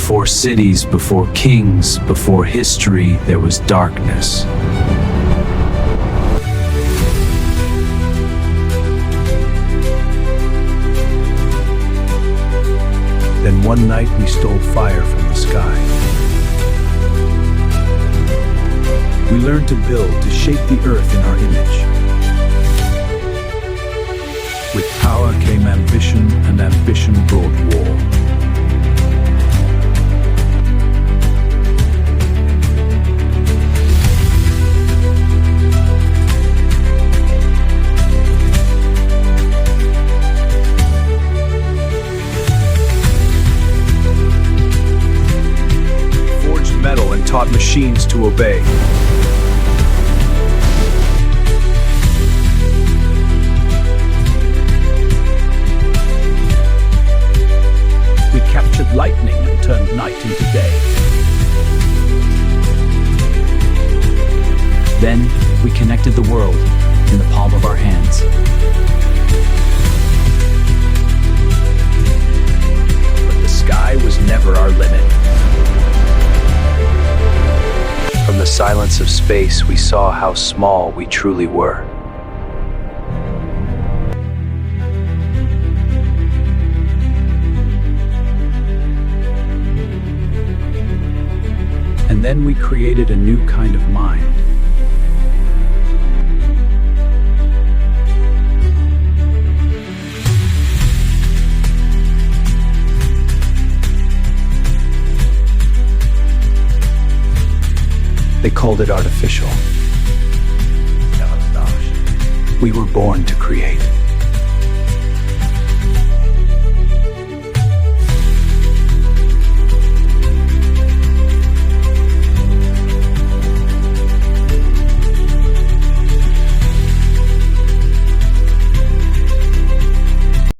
Before cities, before kings, before history, there was darkness. Then one night we stole fire from the sky. We learned to build, to shape the earth in our image. With power came ambition, and ambition brought war. Metal and taught machines to obey. We captured lightning and turned night into day. Then we connected the world in the palm of our hands. But the sky was never our limit. From the silence of space, we saw how small we truly were. And then we created a new kind of mind. They called it artificial. We were born to create.